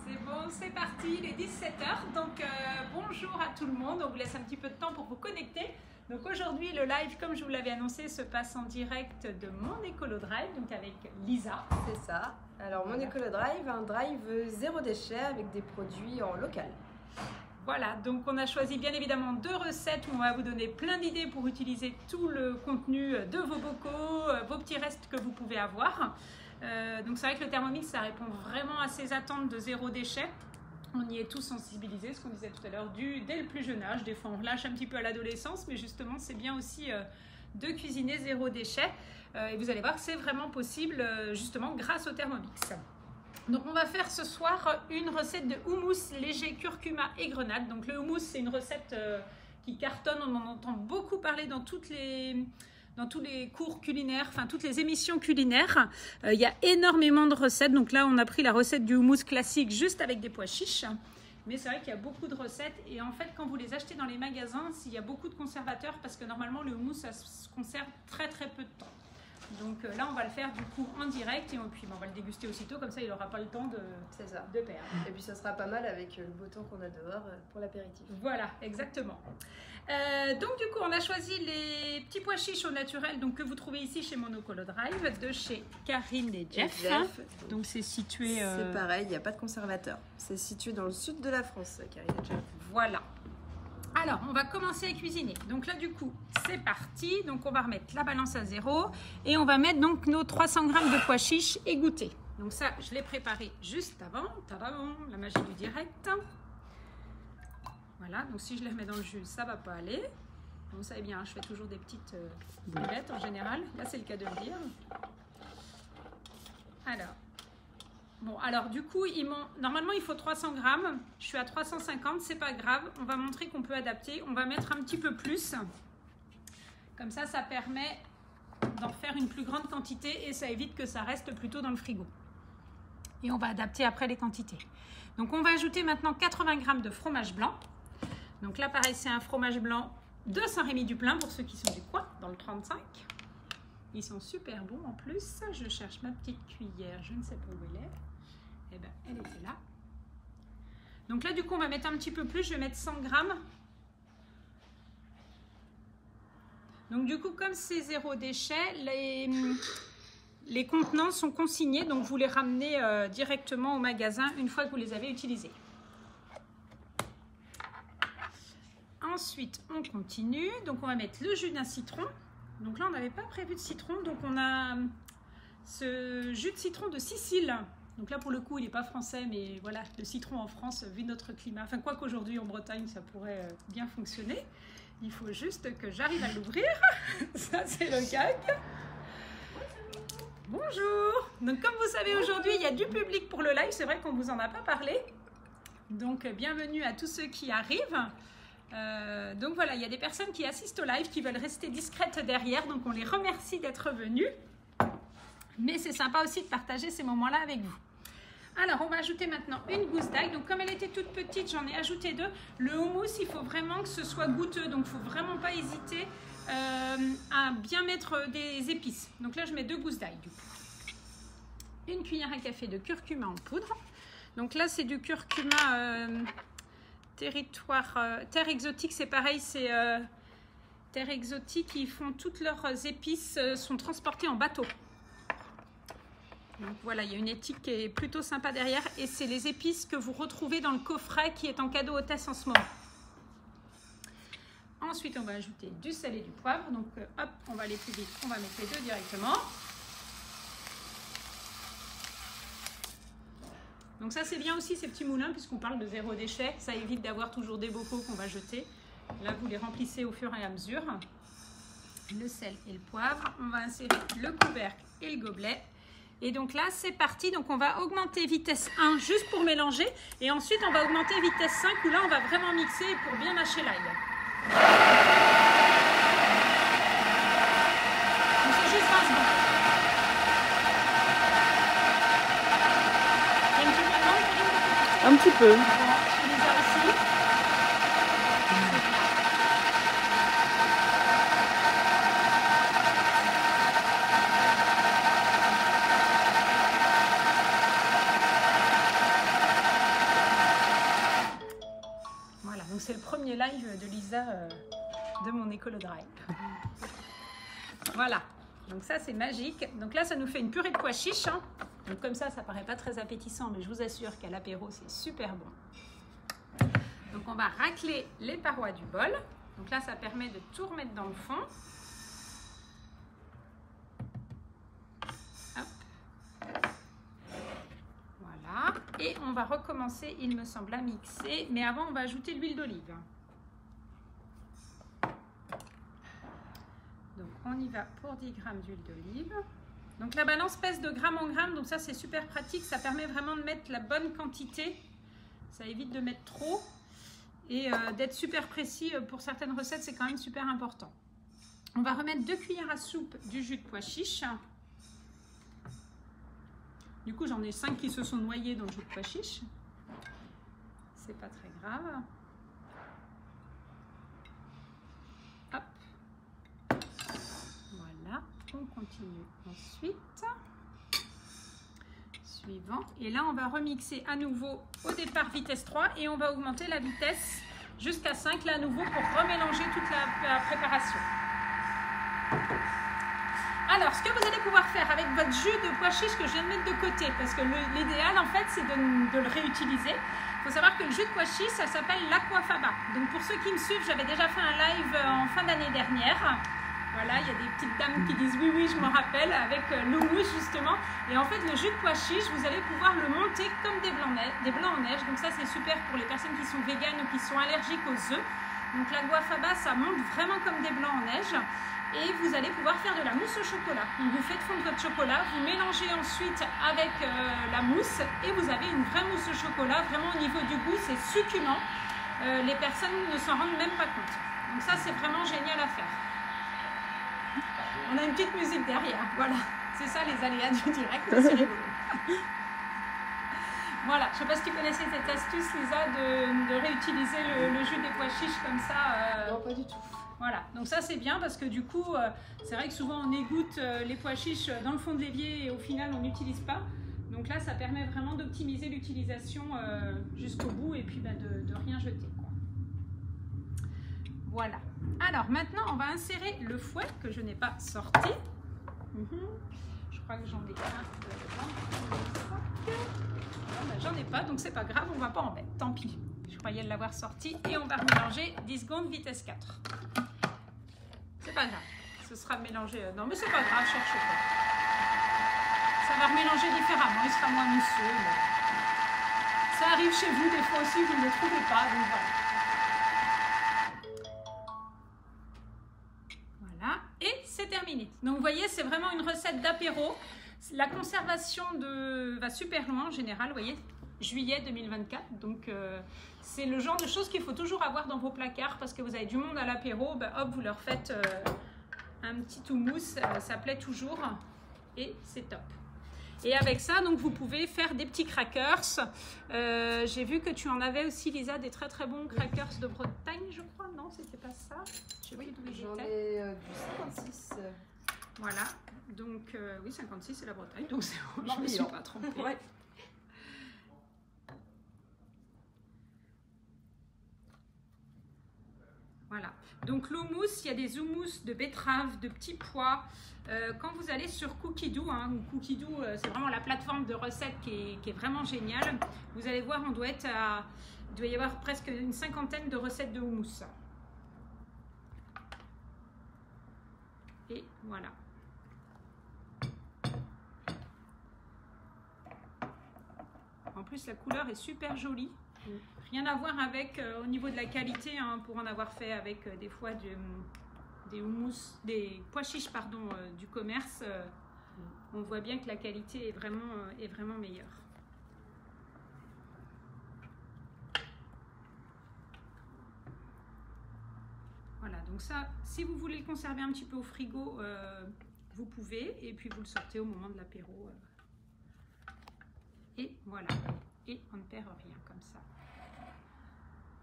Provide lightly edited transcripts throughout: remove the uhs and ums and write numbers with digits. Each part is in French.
C'est bon, c'est parti, il est 17h, donc bonjour à tout le monde, on vous laisse un petit peu de temps pour vous connecter. Donc aujourd'hui le live, comme je vous l'avais annoncé, se passe en direct de mon Écolo Drive, donc avec Lisa. C'est ça, alors mon Écolo Drive, un drive zéro déchet avec des produits en local. Voilà, donc on a choisi bien évidemment 2 recettes où on va vous donner plein d'idées pour utiliser tout le contenu de vos bocaux, vos petits restes que vous pouvez avoir. Donc c'est vrai que le Thermomix, ça répond vraiment à ces attentes de zéro déchet. On y est tous sensibilisés, ce qu'on disait tout à l'heure, dès le plus jeune âge. Des fois on lâche un petit peu à l'adolescence, mais justement c'est bien aussi de cuisiner zéro déchet. Et vous allez voir que c'est vraiment possible justement grâce au Thermomix. Donc on va faire ce soir une recette de houmous léger curcuma et grenade. Donc le houmous, c'est une recette qui cartonne, on en entend beaucoup parler dans tous les cours culinaires, enfin toutes les émissions culinaires. Il y a énormément de recettes. Donc là on a pris la recette du houmous classique juste avec des pois chiches. Mais c'est vrai qu'il y a beaucoup de recettes et en fait quand vous les achetez dans les magasins, il y a beaucoup de conservateurs parce que normalement le houmous ça se conserve très très peu de temps. Donc là, on va le faire du coup en direct et puis on va le déguster aussitôt, comme ça il n'aura pas le temps de perdre. Et puis ça sera pas mal avec le beau temps qu'on a dehors pour l'apéritif. Voilà, exactement. Donc du coup, on a choisi les petits pois chiches au naturel donc, que vous trouvez ici chez mon Écolo Drive, de chez Karine et Jeff. Donc c'est situé... C'est pareil, il n'y a pas de conservateur. C'est situé dans le sud de la France, Karine et Jeff. Voilà. Alors, on va commencer à cuisiner. Donc là, du coup, c'est parti. Donc, on va remettre la balance à 0 et on va mettre donc nos 300 g de pois chiches égouttés. Donc ça, je l'ai préparé juste avant. Tadam, la magie du direct. Voilà, donc si je les remets dans le jus, ça ne va pas aller. Vous savez bien, je fais toujours des petites boulettes en général. Là, c'est le cas de le dire. Alors... Bon, alors du coup, normalement il faut 300 g. Je suis à 350, c'est pas grave. On va montrer qu'on peut adapter. On va mettre un petit peu plus. Comme ça, ça permet d'en faire une plus grande quantité et ça évite que ça reste plutôt dans le frigo. Et on va adapter après les quantités. Donc on va ajouter maintenant 80 g de fromage blanc. Donc là, pareil, c'est un fromage blanc de Saint-Rémy-du-Plain pour ceux qui sont du coin, dans le 35. Ils sont super bons en plus. Je cherche ma petite cuillère, je ne sais pas où elle est. Eh bien, elle était là. Donc là, du coup, on va mettre un petit peu plus. Je vais mettre 100 g. Donc du coup, comme c'est zéro déchet, les contenants sont consignés. Donc vous les ramenez directement au magasin une fois que vous les avez utilisés. Ensuite, on continue. Donc on va mettre le jus d'un citron. Donc là, on n'avait pas prévu de citron. Donc on a ce jus de citron de Sicile. Donc là, pour le coup, il n'est pas français, mais voilà, le citron en France, vu notre climat. Enfin, quoi qu'aujourd'hui, en Bretagne, ça pourrait bien fonctionner. Il faut juste que j'arrive à l'ouvrir. Ça, c'est le gag. Bonjour. Donc, comme vous savez, aujourd'hui, il y a du public pour le live. C'est vrai qu'on ne vous en a pas parlé. Donc, bienvenue à tous ceux qui arrivent. Donc voilà, il y a des personnes qui assistent au live, qui veulent rester discrètes derrière. Donc, on les remercie d'être venus. Mais c'est sympa aussi de partager ces moments-là avec vous. Alors, on va ajouter maintenant une gousse d'ail. Donc, comme elle était toute petite, j'en ai ajouté 2. Le houmous, il faut vraiment que ce soit goûteux. Donc, il ne faut vraiment pas hésiter à bien mettre des épices. Donc là, je mets 2 gousses d'ail du coup. Une cuillère à café de curcuma en poudre. Donc là, c'est du curcuma terre exotique. C'est pareil, c'est terre exotique. Ils font toutes leurs épices, sont transportées en bateau. Donc voilà, il y a une éthique qui est plutôt sympa derrière et c'est les épices que vous retrouvez dans le coffret qui est en cadeau hôtesse en ce moment. Ensuite, on va ajouter du sel et du poivre. Donc hop, on va aller plus vite, on va mettre les 2 directement. Donc ça, c'est bien aussi ces petits moulins puisqu'on parle de zéro déchet. Ça évite d'avoir toujours des bocaux qu'on va jeter. Là, vous les remplissez au fur et à mesure. Le sel et le poivre. On va insérer le couvercle et le gobelet. Et donc là, c'est parti. Donc, on va augmenter vitesse 1 juste pour mélanger. Et ensuite, on va augmenter vitesse 5 où là, on va vraiment mixer pour bien mâcher l'ail. Donc, c'est juste 20 secondes. Un petit peu. Tu les as aussi. premier live de Lisa de mon Écolo Drive. Voilà, donc ça c'est magique. Donc là ça nous fait une purée de pois chiches. Hein. Donc comme ça paraît pas très appétissant, mais je vous assure qu'à l'apéro c'est super bon. Donc on va racler les parois du bol. Donc là ça permet de tout remettre dans le fond. Et on va recommencer, il me semble, à mixer. Mais avant, on va ajouter l'huile d'olive. Donc, on y va pour 10 g d'huile d'olive. Donc, la balance pèse de gramme en gramme. Donc, ça, c'est super pratique. Ça permet vraiment de mettre la bonne quantité. Ça évite de mettre trop. Et d'être super précis pour certaines recettes, c'est quand même super important. On va remettre 2 cuillères à soupe du jus de pois chiche. Du coup, j'en ai 5 qui se sont noyés dans le jus de pois chiche. C'est pas très grave. Hop. Voilà. On continue ensuite. Suivant. Et là, on va remixer à nouveau au départ vitesse 3 et on va augmenter la vitesse jusqu'à 5 là à nouveau pour remélanger toute la préparation. Alors, ce que vous allez pouvoir faire avec votre jus de pois chiche que je viens de mettre de côté, parce que l'idéal, en fait, c'est de le réutiliser. Il faut savoir que le jus de pois chiche, ça s'appelle l'Aquafaba. Donc, pour ceux qui me suivent, j'avais déjà fait un live en fin d'année dernière. Voilà, il y a des petites dames qui disent oui, oui, je me rappelle, avec l'houmous, justement. Et en fait, le jus de pois chiche, vous allez pouvoir le monter comme des blancs en neige. Donc, ça, c'est super pour les personnes qui sont véganes ou qui sont allergiques aux œufs. Donc, l'Aquafaba, ça monte vraiment comme des blancs en neige. Et vous allez pouvoir faire de la mousse au chocolat. Donc vous faites fondre votre chocolat, vous mélangez ensuite avec la mousse et vous avez une vraie mousse au chocolat. Vraiment au niveau du goût, c'est succulent. Les personnes ne s'en rendent même pas compte. Donc ça, c'est vraiment génial à faire. On a une petite musique derrière. Voilà, c'est ça les aléas du direct, c'est rigolo. Voilà, je ne sais pas si tu connaissais cette astuce, Lisa, de réutiliser le jus des pois chiches comme ça. Non, pas du tout. Voilà, donc ça c'est bien parce que du coup, c'est vrai que souvent on égoutte les pois chiches dans le fond de l'évier et au final on n'utilise pas. Donc là, ça permet vraiment d'optimiser l'utilisation jusqu'au bout et puis de rien jeter, quoi. Voilà. Alors maintenant, on va insérer le fouet que je n'ai pas sorti. Je crois que j'en ai un. J'en ai pas, donc c'est pas grave, on va pas en mettre, tant pis. Je croyais l'avoir sorti et on va mélanger 10 secondes vitesse 4. C'est pas grave, ce sera mélangé. Non, mais c'est pas grave, cherche pas. Ça va remélanger différemment, il sera moins mousseux. Mais... ça arrive chez vous, des fois aussi, vous ne le trouvez pas, donc voilà. Voilà, et c'est terminé. Donc vous voyez, c'est vraiment une recette d'apéro. La conservation va super loin en général, vous voyez. Juillet 2024, donc c'est le genre de choses qu'il faut toujours avoir dans vos placards parce que vous avez du monde à l'apéro, bah, hop, vous leur faites un petit houmous, ça plaît toujours et c'est top. Et avec ça, donc vous pouvez faire des petits crackers. J'ai vu que tu en avais aussi, Lisa, des très très bons crackers de Bretagne, je crois. Non, c'était pas ça. Oui, j'en ai du 56. Voilà, donc oui, 56 c'est la Bretagne, donc c'est bon, je ne me suis pas trompée. Ouais. Voilà, donc l'houmous, il y a des houmous de betterave, de petits pois. Quand vous allez sur Cookidoo, hein, Cookidoo, c'est vraiment la plateforme de recettes qui est vraiment géniale. Vous allez voir, il doit y avoir presque une 50aine de recettes de houmous. Et voilà. En plus, la couleur est super jolie. Rien à voir avec au niveau de la qualité, hein, pour en avoir fait avec des fois des pois chiches pardon, du commerce, on voit bien que la qualité est vraiment meilleure. Voilà, donc ça, si vous voulez le conserver un petit peu au frigo, vous pouvez, et puis vous le sortez au moment de l'apéro. Et voilà, et on ne perd rien comme ça.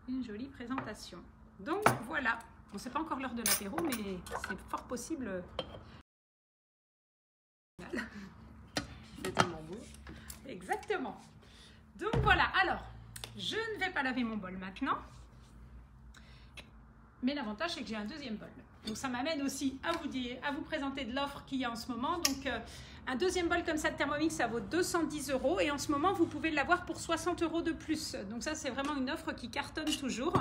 Une jolie présentation. Donc voilà, bon, c'est pas encore l'heure de l'apéro, mais c'est fort possible. C'est tellement beau. Exactement. Donc voilà, alors, je ne vais pas laver mon bol maintenant. mais l'avantage c'est que j'ai un deuxième bol. Donc ça m'amène aussi à vous présenter de l'offre qu'il y a en ce moment. Donc un deuxième bol comme ça de Thermomix, ça vaut 210 € et en ce moment vous pouvez l'avoir pour 60 € de plus. Donc ça c'est vraiment une offre qui cartonne toujours.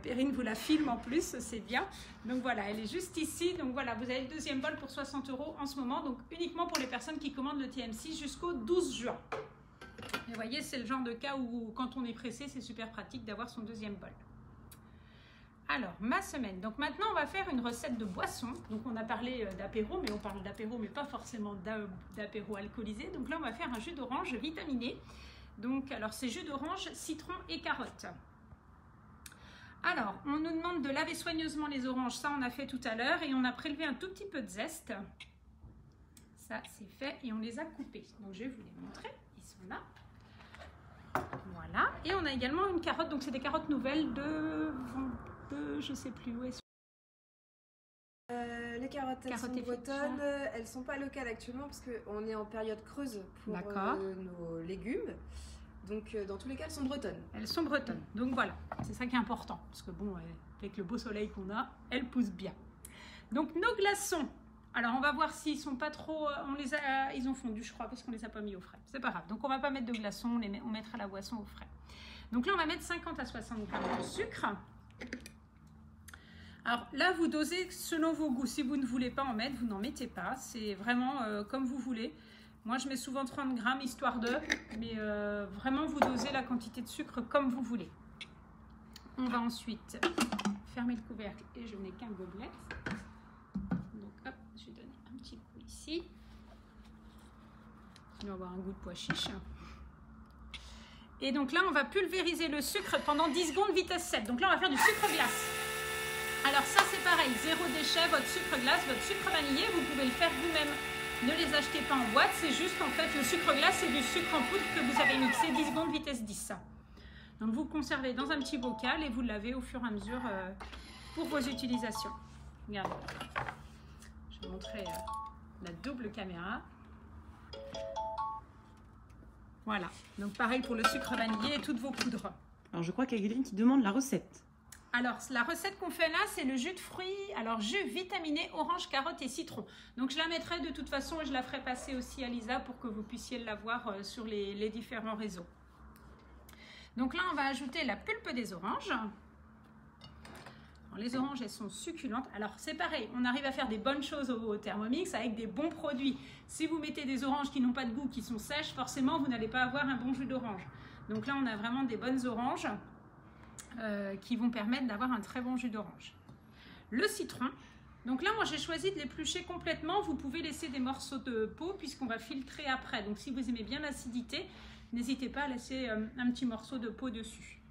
Perrine vous la filme en plus, c'est bien. Donc voilà, elle est juste ici. Donc voilà, vous avez le deuxième bol pour 60 € en ce moment. Donc uniquement pour les personnes qui commandent le TM6 jusqu'au 12 juin. Et vous voyez, c'est le genre de cas où quand on est pressé, c'est super pratique d'avoir son deuxième bol. Alors, ma semaine. Donc maintenant, on va faire une recette de boisson. Donc on a parlé d'apéro, mais on parle d'apéro, mais pas forcément d'apéro alcoolisé. Donc là, on va faire un jus d'orange vitaminé. Donc, alors c'est jus d'orange, citron et carotte. Alors, on nous demande de laver soigneusement les oranges. Ça, on a fait tout à l'heure. Et on a prélevé un tout petit peu de zeste. Ça, c'est fait. Et on les a coupés. Donc, je vais vous les montrer. Ils sont là. Voilà. Et on a également une carotte. Donc, c'est des carottes nouvelles de je sais plus où est-ce. Les carottes, elles sont bretonnes. Elles ne sont pas locales actuellement parce qu'on est en période creuse pour nos légumes. Donc, dans tous les cas, elles sont bretonnes. Elles sont bretonnes. Donc, voilà. C'est ça qui est important. Parce que, bon, avec le beau soleil qu'on a, elles poussent bien. Donc, nos glaçons. Alors, on va voir s'ils sont pas trop... ils ont fondu, je crois, parce qu'on les a pas mis au frais. C'est pas grave. Donc, on va pas mettre de glaçons. On mettra la boisson au frais. Donc, là, on va mettre 50 à 60 g de sucre. Alors là, vous dosez selon vos goûts. Si vous ne voulez pas en mettre, vous n'en mettez pas. C'est vraiment comme vous voulez. Moi, je mets souvent 30 g histoire de, mais vraiment, vous dosez la quantité de sucre comme vous voulez. On va ensuite fermer le couvercle et je n'ai qu'un gobelet. Donc, hop, je vais donner un petit coup ici. Il va avoir un goût de pois chiche. Et donc là, on va pulvériser le sucre pendant 10 secondes vitesse 7. Donc là, on va faire du sucre glace. Alors ça c'est pareil, zéro déchet, votre sucre glace, votre sucre vanillé, vous pouvez le faire vous-même. Ne les achetez pas en boîte, c'est juste en fait le sucre glace, c'est du sucre en poudre que vous avez mixé 10 secondes vitesse 10. Donc vous le conservez dans un petit bocal et vous le lavez au fur et à mesure pour vos utilisations. Regardez, je vais montrer la double caméra. Voilà, donc pareil pour le sucre vanillé et toutes vos poudres. Alors je crois qu'il y a quelqu'un qui demande la recette. Alors, la recette qu'on fait là, c'est le jus de fruits, alors jus vitaminé, orange, carotte et citron. Donc, je la mettrai de toute façon et je la ferai passer aussi à Lisa pour que vous puissiez la voir sur les différents réseaux. Donc là, on va ajouter la pulpe des oranges. Alors, les oranges, elles sont succulentes. Alors, c'est pareil, on arrive à faire des bonnes choses au Thermomix avec des bons produits. Si vous mettez des oranges qui n'ont pas de goût, qui sont sèches, forcément, vous n'allez pas avoir un bon jus d'orange. Donc là, on a vraiment des bonnes oranges. Qui vont permettre d'avoir un très bon jus d'orange. Le citron, donc là moi j'ai choisi de l'éplucher complètement, vous pouvez laisser des morceaux de peau puisqu'on va filtrer après, donc si vous aimez bien l'acidité, n'hésitez pas à laisser un petit morceau de peau dessus.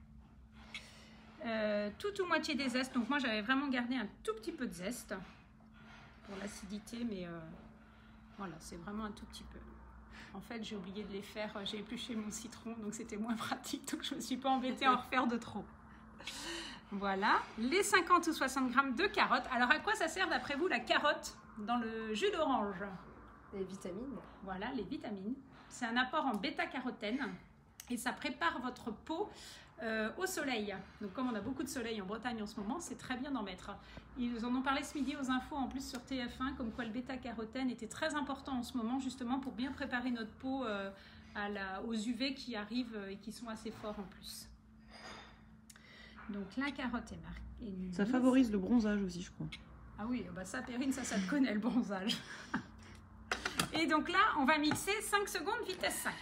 Tout ou moitié des zestes, donc moi j'avais vraiment gardé un tout petit peu de zeste pour l'acidité, mais voilà, c'est vraiment un tout petit peu. En fait, j'ai oublié de les faire, j'ai épluché mon citron, donc c'était moins pratique, donc je ne me suis pas embêtée à en refaire de trop. Voilà, les 50 ou 60 g de carottes. Alors, à quoi ça sert d'après vous la carotte dans le jus d'orange? Les vitamines. Voilà, les vitamines. C'est un apport en bêta-carotène et ça prépare votre peau au soleil. Donc, comme on a beaucoup de soleil en Bretagne en ce moment, c'est très bien d'en mettre. Ils en ont parlé ce midi aux infos en plus sur TF1, comme quoi le bêta-carotène était très important en ce moment, justement pour bien préparer notre peau aux UV qui arrivent et qui sont assez forts en plus. Donc la carotte est marquée. Ça favorise le bronzage aussi, je crois. Ah oui, bah ça, Perrine, ça te connaît le bronzage. Et donc là, on va mixer 5 secondes vitesse 5.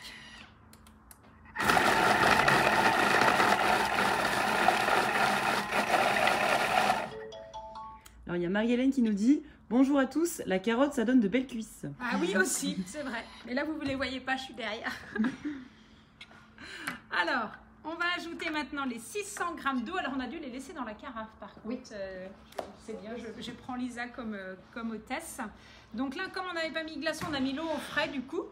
Alors il y a Marie-Hélène qui nous dit « Bonjour à tous, la carotte ça donne de belles cuisses ». Ah oui aussi, c'est vrai. Mais là vous ne les voyez pas, je suis derrière. Alors, on va ajouter maintenant les 600 g d'eau. Alors on a dû les laisser dans la carafe par contre. Oui. C'est bien, je prends Lisa comme hôtesse. Donc là, comme on n'avait pas mis de glaçon, on a mis l'eau au frais du coup.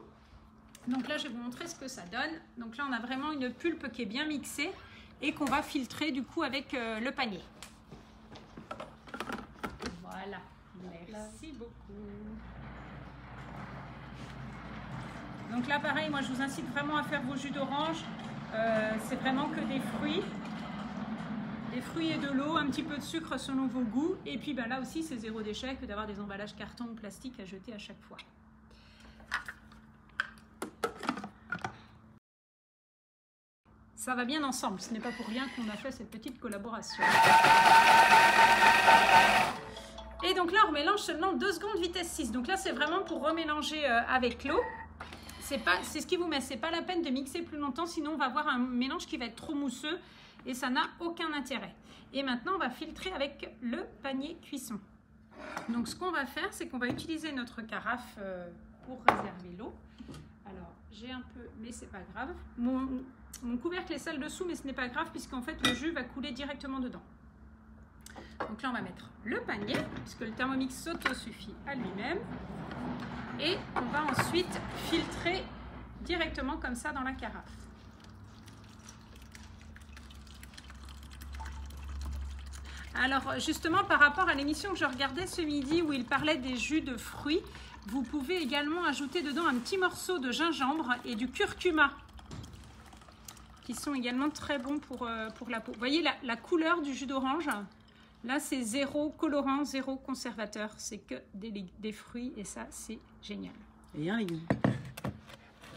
Donc là, je vais vous montrer ce que ça donne. Donc là, on a vraiment une pulpe qui est bien mixée et qu'on va filtrer du coup avec le panier. Voilà, merci beaucoup. Donc là, pareil, moi je vous incite vraiment à faire vos jus d'orange. C'est vraiment que des fruits des fruits et de l'eau, un petit peu de sucre selon vos goûts. Et puis là aussi, c'est zéro déchet que d'avoir des emballages carton ou plastique à jeter à chaque fois. Ça va bien ensemble, ce n'est pas pour rien qu'on a fait cette petite collaboration. Et donc là, on mélange seulement 2 secondes vitesse 6. Donc là, c'est vraiment pour remélanger avec l'eau. C'est ce qui vous met, c'est pas la peine de mixer plus longtemps, sinon on va avoir un mélange qui va être trop mousseux et ça n'a aucun intérêt. Et maintenant, on va filtrer avec le panier cuisson. Donc ce qu'on va faire, c'est qu'on va utiliser notre carafe pour réserver l'eau. Alors, j'ai un peu, mais c'est pas grave. Mon couvercle est sale dessous, mais ce n'est pas grave puisqu'en fait le jus va couler directement dedans. Donc là on va mettre le panier puisque le Thermomix s'auto-suffit à lui-même. Et on va ensuite filtrer directement comme ça dans la carafe. Alors justement par rapport à l'émission que je regardais ce midi où il parlait des jus de fruits, vous pouvez également ajouter dedans un petit morceau de gingembre et du curcuma, qui sont également très bons pour la peau. Vous voyez la couleur du jus d'orange? Là, c'est 0 colorant, 0 conservateur. C'est que des fruits et ça, c'est génial. Et un légume.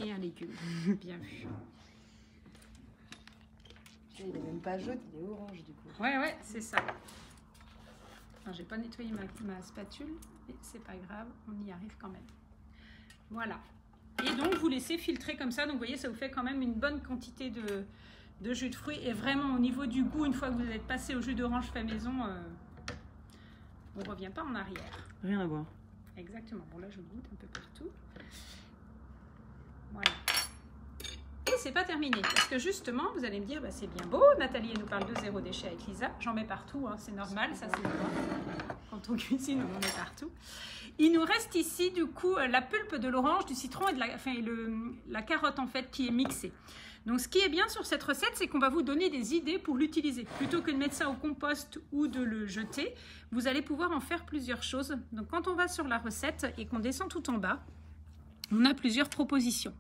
Et un légume, bien vu. Il n'est même pas jaune, il est orange du coup. Ouais, c'est ça. J'ai pas nettoyé ma spatule, mais c'est pas grave, on y arrive quand même. Voilà. Et donc, vous laissez filtrer comme ça. Donc, vous voyez, ça vous fait quand même une bonne quantité de jus de fruits. Et vraiment, au niveau du goût, une fois que vous êtes passé au jus d'orange fait maison, on ne revient pas en arrière. Rien à voir. Exactement. Bon, là, je goûte un peu partout. Voilà. Et c'est pas terminé. Parce que justement, vous allez me dire, bah, c'est bien beau. Nathalie, elle nous parle de zéro déchet avec Lisa. J'en mets partout, hein, c'est normal. Ça, c'est normal. Quand on cuisine, on en met partout. Il nous reste ici, du coup, la pulpe de l'orange, du citron et la carotte, en fait, qui est mixée. Donc, ce qui est bien sur cette recette, c'est qu'on va vous donner des idées pour l'utiliser. Plutôt que de mettre ça au compost ou de le jeter, vous allez pouvoir en faire plusieurs choses. Donc, quand on va sur la recette et qu'on descend tout en bas, on a plusieurs propositions.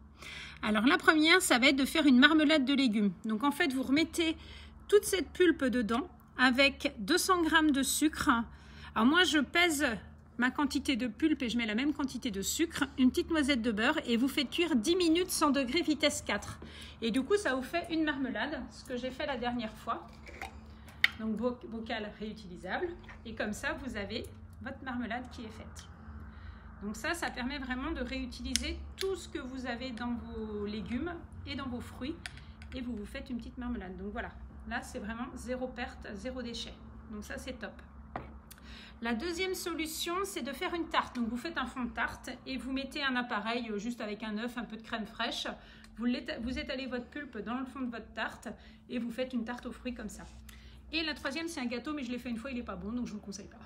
Alors, la première, ça va être de faire une marmelade de légumes. Donc, en fait, vous remettez toute cette pulpe dedans avec 200 g de sucre. Alors, moi, je pèse ma quantité de pulpe et je mets la même quantité de sucre, une petite noisette de beurre et vous faites cuire 10 minutes 100 degrés vitesse 4. Et du coup, ça vous fait une marmelade, ce que j'ai fait la dernière fois. Donc, bocal réutilisable. Et comme ça, vous avez votre marmelade qui est faite. Donc ça permet vraiment de réutiliser tout ce que vous avez dans vos légumes et dans vos fruits. Et vous vous faites une petite marmelade. Donc voilà, là, c'est vraiment zéro perte, zéro déchet. Donc ça, c'est top. La deuxième solution, c'est de faire une tarte. Donc, vous faites un fond de tarte et vous mettez un appareil juste avec un œuf, un peu de crème fraîche. Vous étalez votre pulpe dans le fond de votre tarte et vous faites une tarte aux fruits comme ça. Et la troisième, c'est un gâteau, mais je l'ai fait une fois, il n'est pas bon, donc je ne vous le conseille pas.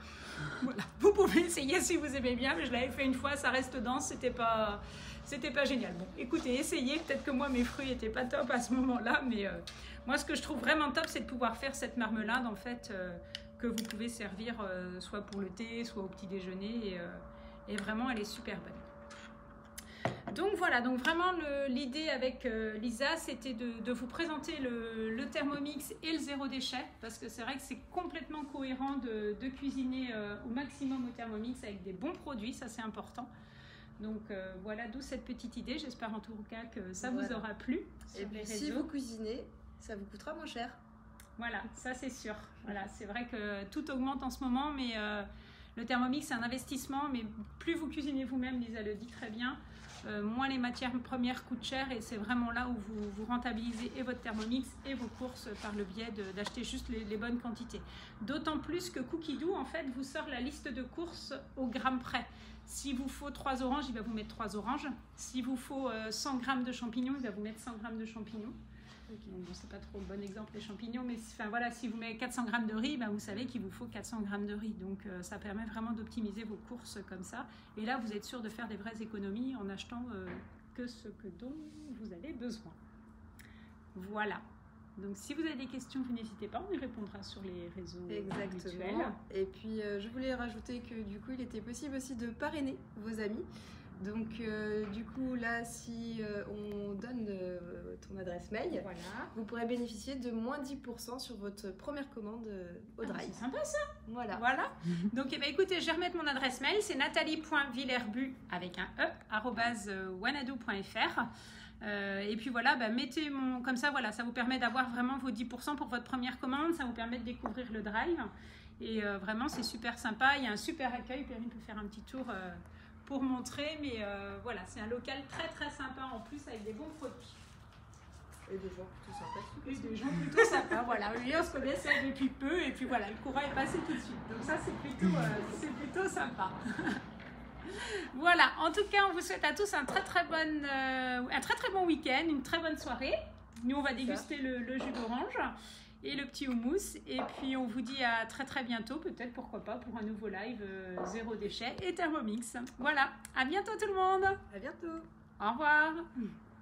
Voilà. Vous pouvez essayer si vous aimez bien, mais je l'avais fait une fois, ça reste dense, c'était pas génial. Bon, écoutez, essayez. Peut-être que moi, mes fruits n'étaient pas top à ce moment-là, mais moi, ce que je trouve vraiment top, c'est de pouvoir faire cette marmelade, en fait, que vous pouvez servir soit pour le thé, soit au petit déjeuner et vraiment elle est super bonne. Donc voilà, donc vraiment l'idée avec Lisa, c'était de vous présenter le Thermomix et le zéro déchet, parce que c'est vrai que c'est complètement cohérent de cuisiner au maximum au Thermomix avec des bons produits, ça c'est important. Donc voilà, d'où cette petite idée. J'espère en tout cas que ça vous aura plu. Et puis si vous cuisinez, ça vous coûtera moins cher. Voilà, ça c'est sûr. Voilà, c'est vrai que tout augmente en ce moment, mais le Thermomix c'est un investissement. Mais plus vous cuisinez vous-même, Lisa le dit très bien, moins les matières premières coûtent cher et c'est vraiment là où vous rentabilisez et votre Thermomix et vos courses par le biais d'acheter juste les bonnes quantités. D'autant plus que Cookidoo en fait vous sort la liste de courses au gramme près. S'il vous faut 3 oranges, il va vous mettre 3 oranges. S'il vous faut 100 g de champignons, il va vous mettre 100 g de champignons. Okay. Bon, c'est pas trop le bon exemple les champignons, mais enfin, voilà, si vous mettez 400 g de riz, ben, vous savez qu'il vous faut 400 g de riz. Donc ça permet vraiment d'optimiser vos courses comme ça. Et là, vous êtes sûr de faire des vraies économies en achetant que ce dont vous avez besoin. Voilà. Donc si vous avez des questions, vous n'hésitez pas, on y répondra sur les réseaux habituels. Et puis je voulais rajouter que du coup, il était possible aussi de parrainer vos amis. Donc du coup là, si on donne ton adresse mail, voilà, vous pourrez bénéficier de moins 10% sur votre première commande au Drive. C'est sympa ça. Voilà. Donc écoutez, je vais remettre mon adresse mail, c'est nathalie.villerbu avec un e @wanadoo.fr. Et puis voilà, mettez comme ça, voilà, ça vous permet d'avoir vraiment vos 10% pour votre première commande, ça vous permet de découvrir le Drive. Et vraiment, c'est super sympa, il y a un super accueil, Perrine peut faire un petit tour pour montrer, mais voilà, c'est un local très très sympa en plus avec des bons produits. Et des gens plutôt sympathiques. Et des gens plutôt sympas, voilà. On se connaissait depuis peu et puis voilà, le courant est passé tout de suite. Donc ça, c'est plutôt sympa. Voilà, en tout cas, on vous souhaite à tous un très très bon week-end, une très bonne soirée. Nous, on va déguster le jus d'orange et le petit houmous. Et puis, on vous dit à très très bientôt, peut-être, pourquoi pas, pour un nouveau live zéro déchet et Thermomix. Voilà, à bientôt tout le monde. À bientôt. Au revoir.